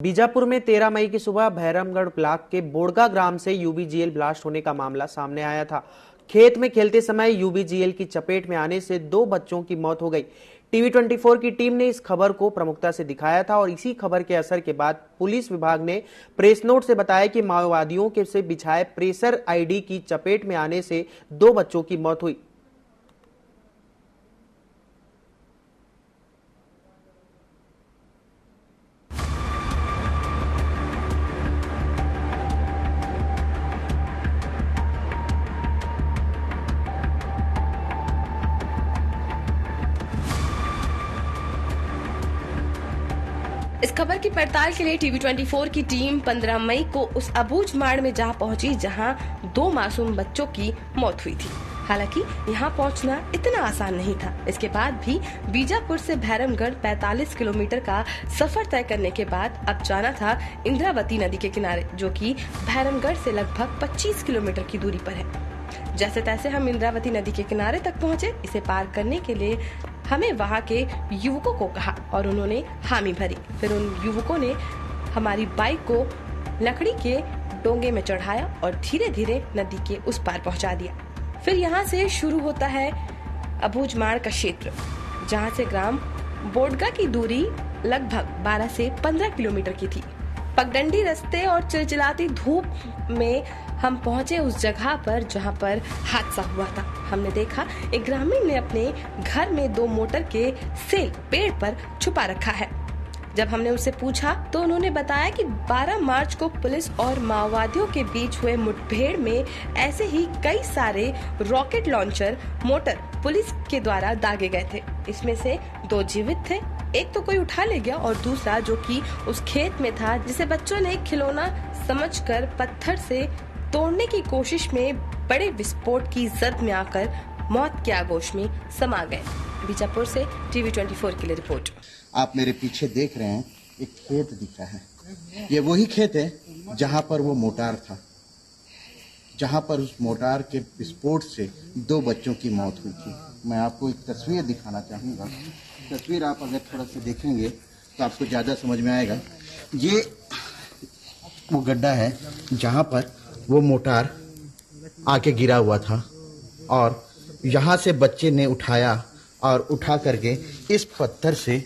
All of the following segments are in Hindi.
बीजापुर में 13 मई की सुबह भैरमगढ़ ब्लॉक के बोड़गा ग्राम से यूबीजीएल ब्लास्ट होने का मामला सामने आया था। खेत में खेलते समय यूबीजीएल की चपेट में आने से 2 बच्चों की मौत हो गई। टीवी 24 की टीम ने इस खबर को प्रमुखता से दिखाया था और इसी खबर के असर के बाद पुलिस विभाग ने प्रेस नोट से बताया कि माओवादियों के से बिछाए प्रेशर आईडी की चपेट में आने से 2 बच्चों की मौत हुई। इस खबर की पड़ताल के लिए टीवी 24 की टीम 15 मई को उस अबूझ माड़ में जा पहुंची जहां 2 मासूम बच्चों की मौत हुई थी। हालांकि यहां पहुंचना इतना आसान नहीं था। इसके बाद भी बीजापुर से भैरमगढ़ 45 किलोमीटर का सफर तय करने के बाद अब जाना था इंद्रावती नदी के किनारे, जो कि भैरमगढ़ से लगभग 25 किलोमीटर की दूरी पर है। जैसे तैसे हम इंद्रावती नदी के किनारे तक पहुंचे। इसे पार करने के लिए हमें वहां के युवकों को कहा और उन्होंने हामी भरी। फिर उन युवकों ने हमारी बाइक को लकड़ी के डोंगे में चढ़ाया और धीरे धीरे नदी के उस पार पहुंचा दिया। फिर यहाँ से शुरू होता है अबूझमाड़ का क्षेत्र, जहाँ से ग्राम बोड़गा की दूरी लगभग 12 से 15 किलोमीटर की थी। पगडंडी रास्ते और चिलचिलाती धूप में हम पहुंचे उस जगह पर जहां पर हादसा हुआ था। हमने देखा एक ग्रामीण ने अपने घर में 2 मोटर के सेल पेड़ पर छुपा रखा है। जब हमने उससे पूछा तो उन्होंने बताया कि 12 मार्च को पुलिस और माओवादियों के बीच हुए मुठभेड़ में ऐसे ही कई सारे रॉकेट लॉन्चर मोटर पुलिस के द्वारा दागे गए थे। इसमें से 2 जीवित थे, एक तो कोई उठा ले गया और दूसरा जो कि उस खेत में था, जिसे बच्चों ने खिलौना समझकर पत्थर से तोड़ने की कोशिश में बड़े विस्फोट की जद में आकर मौत के आगोश में समा गए। बीजापुर से टीवी 24 के लिए रिपोर्ट। आप मेरे पीछे देख रहे हैं, एक खेत दिख रहा है। ये वही खेत है जहां पर वो मोटार था, जहां पर उस मोटार के विस्फोट से 2 बच्चों की मौत हुई थी। मैं आपको एक तस्वीर दिखाना चाहूंगा। तस्वीर आप अगर थोड़ा सा देखेंगे तो आपको ज्यादा समझ में आएगा। ये वो गड्ढा है जहां पर वो मोटार आके गिरा हुआ था और यहाँ से बच्चे ने उठाया और उठा करके इस पत्थर से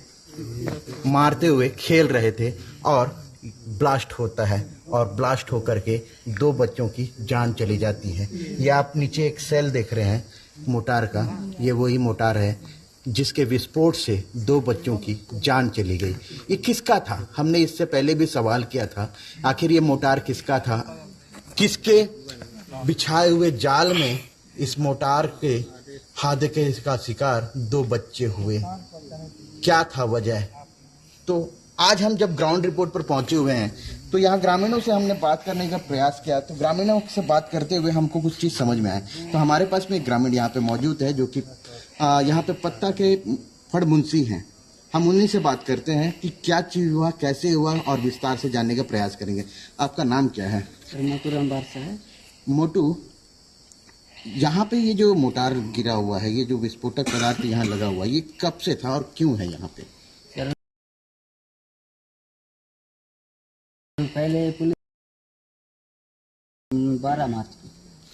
मारते हुए खेल रहे थे और ब्लास्ट होता है और ब्लास्ट होकर के 2 बच्चों की जान चली जाती है। ये आप नीचे एक सेल देख रहे हैं मोटार का, ये वही मोटार है जिसके विस्फोट से 2 बच्चों की जान चली गई। ये किसका था? हमने इससे पहले भी सवाल किया था, आखिर ये मोटार किसका था? किसके बिछाए हुए जाल में इस मोटार के हादसे का शिकार 2 बच्चे हुए? क्या था वजह? तो आज हम जब ग्राउंड रिपोर्ट पर पहुंचे हुए हैं तो यहाँ ग्रामीणों से हमने बात करने का प्रयास किया। तो ग्रामीणों से बात करते हुए हमको कुछ चीज समझ में आए। तो हमारे पास में एक ग्रामीण यहाँ पे मौजूद है जो कि यहाँ पे पत्ता के फड़ मुंशी हैं। हम उन्हीं से बात करते हैं कि क्या चीज हुआ, कैसे हुआ और विस्तार से जानने का प्रयास करेंगे। आपका नाम क्या है? मोटू, यहाँ पे ये जो मोटार गिरा हुआ है, ये जो विस्फोटक पदार्थ यहाँ लगा हुआ है, ये कब से था और क्यों है यहाँ पे? पहले पुलिस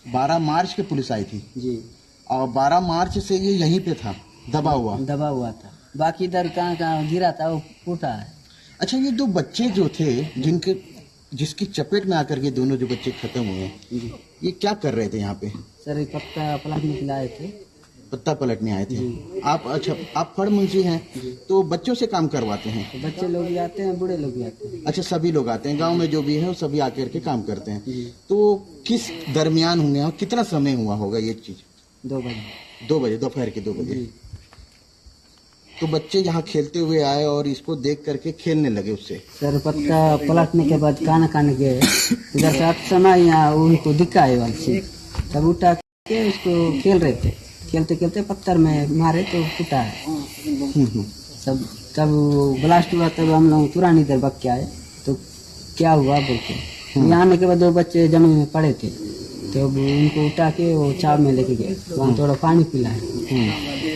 12 मार्च की पुलिस आई थी जी। और 12 मार्च से ये यहीं पे था, दबा हुआ था। बाकी इधर कहाँ गिरा था वो फूटा है। अच्छा, ये 2 बच्चे जो थे जिसकी चपेट में आकर के दोनों जो बच्चे खत्म हुए, ये क्या कर रहे थे यहाँ पे? सर पत्ता पलटने के लिए आए थे। पत्ता पलटने आए थे आप? अच्छा, आप फड़ मुंशी हैं तो बच्चों से काम करवाते हैं? तो बच्चे लोग भी आते हैं, बूढ़े लोग भी आते हैं। अच्छा, सभी लोग आते हैं, गांव में जो भी है वो सभी आकर के काम करते हैं। तो किस दरमियान होंगे और कितना समय हुआ होगा ये चीज? 2 बजे। 2 बजे, दोपहर के 2 बजे। तो बच्चे यहाँ खेलते हुए आए और इसको देख करके खेलने लगे उससे। सर पत्ता पलटने के बाद कान गए इधर से समय यहाँ उनको दिखा है वाली चीज, तब उठा के उसको खेल रहे थे। खेलते खेलते पत्थर में मारे तो फूटा है सब। तब ब्लास्ट हुआ तब हम लोग तुरंत इधर भाग के आए। तो क्या हुआ बोलते, यहाँ आने के बाद 2 बच्चे जमीन में पड़े थे तो उनको उठा के वो चाव में लेके गए। वहाँ थोड़ा पानी पिलाए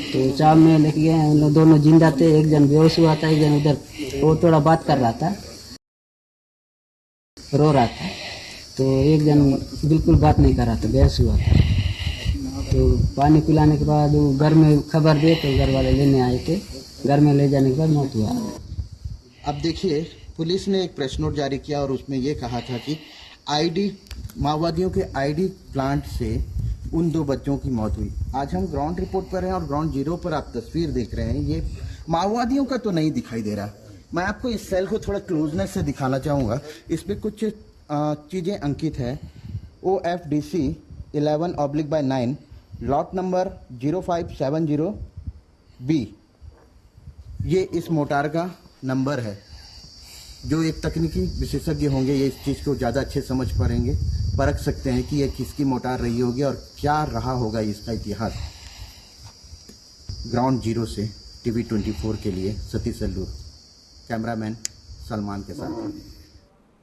तो चाव में लेके गए। दोनों जिंदा थे, एक जन बेहोश हुआ था, एक जन उधर वो थोड़ा बात कर रहा था। रो रहा था। तो एक जन बिल्कुल बात नहीं कर रहा था, बेहोश हुआ था। तो पानी पिलाने के बाद वो घर में खबर दिए तो घर वाले लेने आए थे। घर में ले जाने के बाद मौत हुआ। अब देखिए, पुलिस ने एक प्रेस नोट जारी किया और उसमें ये कहा था कि माओवादियों के आईडी प्लांट से उन 2 बच्चों की मौत हुई। आज हम ग्राउंड रिपोर्ट पर हैं और ग्राउंड जीरो पर आप तस्वीर देख रहे हैं। ये माओवादियों का तो नहीं दिखाई दे रहा। मैं आपको इस सेल को थोड़ा क्लोजनेस से दिखाना चाहूँगा। इस पर कुछ चीज़ें अंकित है। OFDC 11/9 लॉट नंबर 0570B, ये इस मोटार का नंबर है। जो एक तकनीकी विशेषज्ञ होंगे ये इस चीज़ को ज़्यादा अच्छे समझ पाएंगे, परख सकते हैं कि ये किसकी मोटार रही होगी और क्या रहा होगा इसका इतिहास। ग्राउंड जीरो से TV 24 के लिए सतीश सल्लूर, कैमरामैन सलमान के साथ।